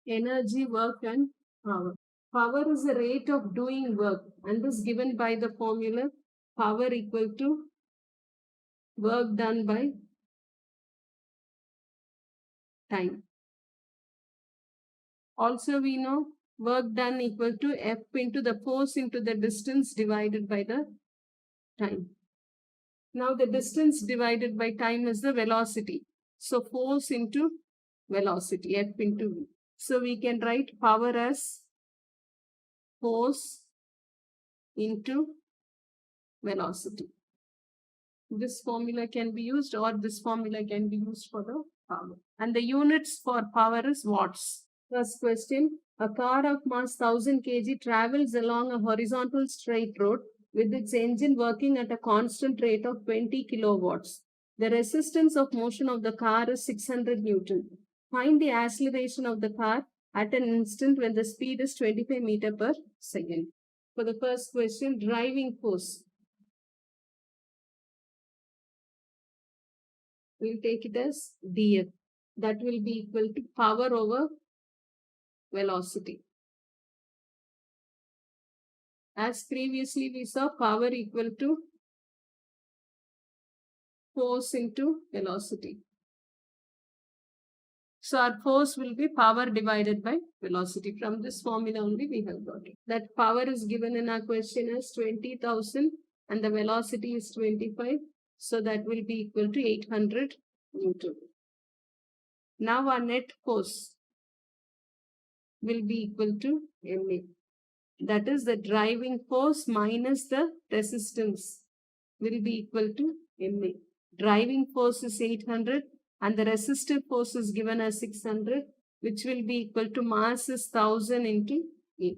energy, work and power. Power is the rate of doing work and is given by the formula power equal to work done by time. Also we know work done equal to F into the force into the distance divided by the time. Now the distance divided by time is the velocity. So force into velocity, F into V. So we can write power as force into velocity. This formula can be used or this formula can be used for the power. And the units for power is watts. First question, a car of mass 1000 kg travels along a horizontal straight road with its engine working at a constant rate of 20 kilowatts. The resistance of motion of the car is 600 Newton. Find the acceleration of the car at an instant when the speed is 25 meter per second. For the first question, driving force. We'll take it as dF. That will be equal to power over velocity. As previously we saw, power equal to force into velocity. So our force will be power divided by velocity. From this formula only we have got it. That power is given in our question as 20,000 and the velocity is 25. So that will be equal to 800 Newton. Now our net force will be equal to Ma. That is the driving force minus the resistance will be equal to Ma. Driving force is 800 and the resistive force is given as 600, which will be equal to mass is 1000 into A.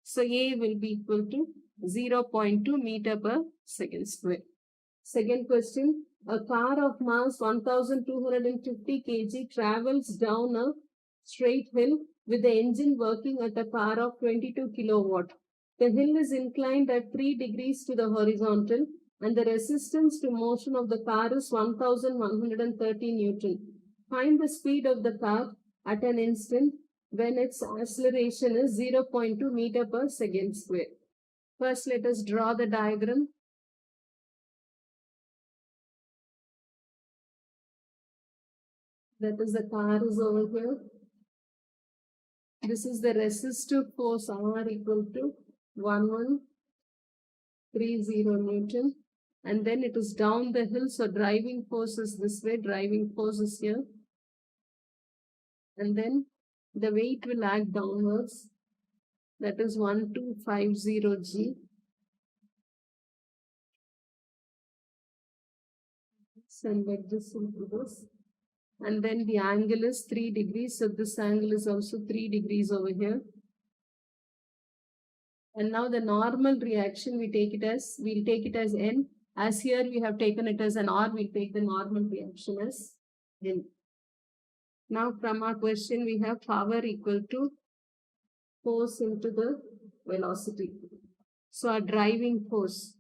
So A will be equal to 0.2 meter per second square. Second question, a car of mass 1250 kg travels down a straight hill with the engine working at a power of 22 kilowatt. The hill is inclined at 3 degrees to the horizontal and the resistance to motion of the car is 1130 Newton. Find the speed of the car at an instant when its acceleration is 0.2 meter per second square. First, let us draw the diagram. That is, the car is over here. This is the resistive force R equal to 1130 Newton. And then it is down the hill. So driving force is this way. Driving force is here. And then the weight will act downwards. That is 1250 G. And let this into this. And then the angle is 3 degrees. So this angle is also 3 degrees over here. And now the normal reaction, we'll take it as N. As here we have taken it as an R, we'll take the normal reaction as N. Now from our question, we have power equal to force into the velocity. So our driving force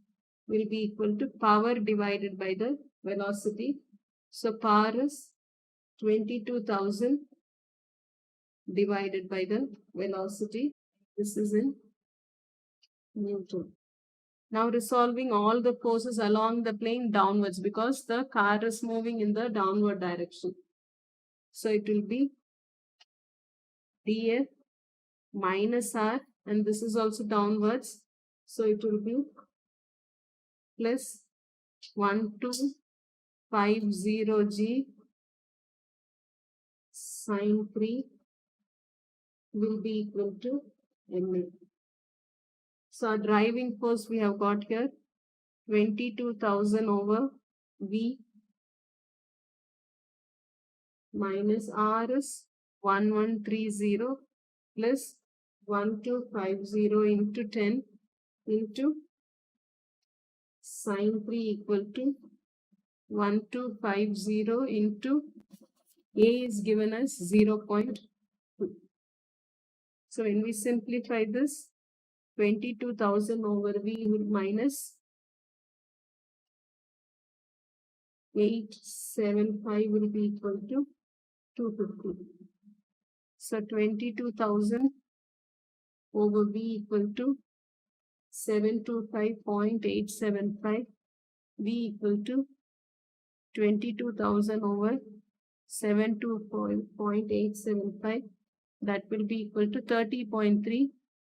will be equal to power divided by the velocity. So power is 22,000 divided by the velocity. This is in Newton. Now resolving all the forces along the plane downwards because the car is moving in the downward direction. So it will be dF minus R and this is also downwards. So it will be plus 1250 G sine 3 will be equal to Ma. So our driving force we have got here 22,000 over V minus R is 1130 plus 1250 into 10 into sine 3 equal to 1250 into A is given as 0.2. So when we simplify this, 22,000 over V minus 875 will be equal to 250. So 22,000 over V equal to 725.875. V equal to 22,000 over 725.875. That will be equal to 30.3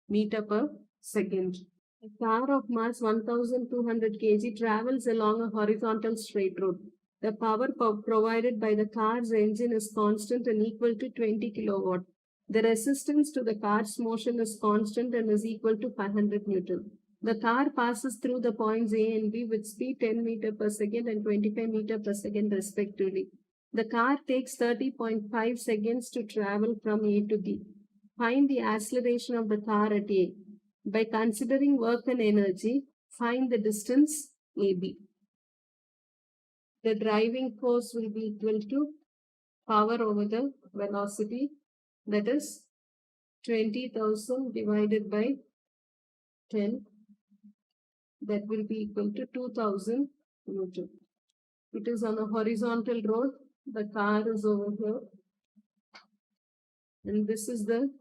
meter per second. A car of mass 1200 kg travels along a horizontal straight road. The power provided by the car's engine is constant and equal to 20 kilowatt. The resistance to the car's motion is constant and is equal to 500 Newton. The car passes through the points A and B with speed 10 meter per second and 25 meter per second respectively. The car takes 30.5 seconds to travel from A to B. Find the acceleration of the car at A. By considering work and energy, find the distance AB. The driving force will be equal to power over the velocity, that is 20,000 divided by 10. That will be equal to 2,000 Newton. It is on a horizontal road. The car is over here. And this is the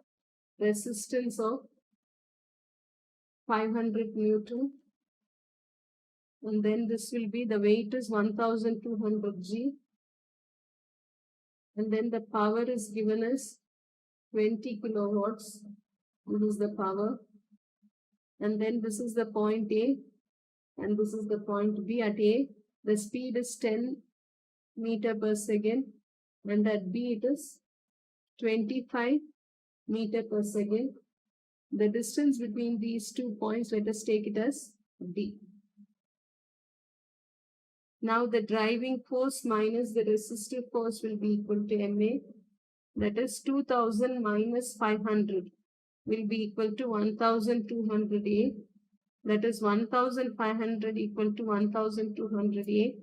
resistance of 500 Newton. And then this will be, the weight is 1200 G. And then the power is given as 20 kilowatts. This is the power. And then this is the point A. And this is the point B. At A, the speed is 10 meter per second. And at B, it is 25 meter per second. The distance between these 2 points, let us take it as D. Now the driving force minus the resistive force will be equal to MA. That is 2000 minus 500 will be equal to 1200 A. That is 1500 equal to 1200 A.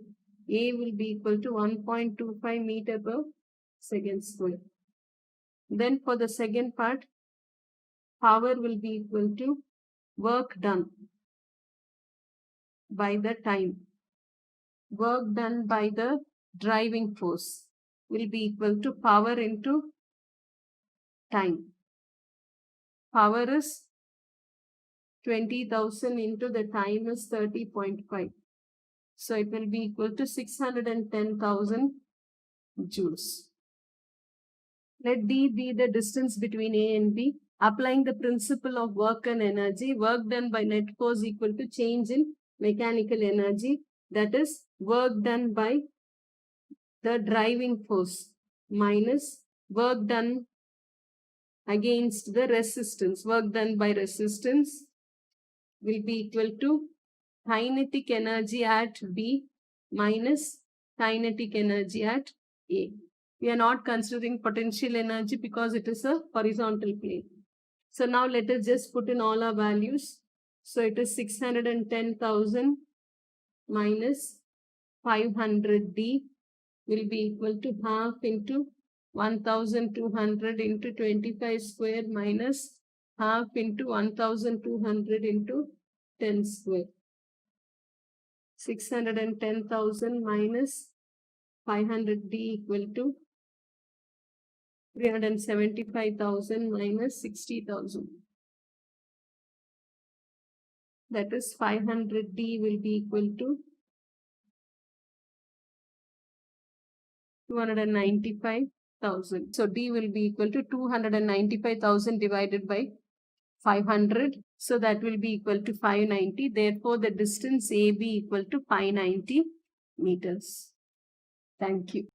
A will be equal to 1.25 meter per second square. Then for the second part, power will be equal to work done by the time. Work done by the driving force will be equal to power into time. Power is 20,000 into the time is 30.5. So it will be equal to 610,000 joules. Let D be the distance between A and B. Applying the principle of work and energy, work done by net force equal to change in mechanical energy. That is work done by the driving force minus work done against the resistance. Work done by resistance will be equal to kinetic energy at B minus kinetic energy at A. We are not considering potential energy because it is a horizontal plane. So now let us just put in all our values. So it is 610,000 minus 500D will be equal to half into 1200 into 25 square minus half into 1200 into 10 square. 610,000 minus 500D equal to 375,000 minus 60,000. That is 500D will be equal to 295,000. So D will be equal to 295,000 divided by 500. So that will be equal to 590. Therefore, the distance AB equal to 590 meters. Thank you.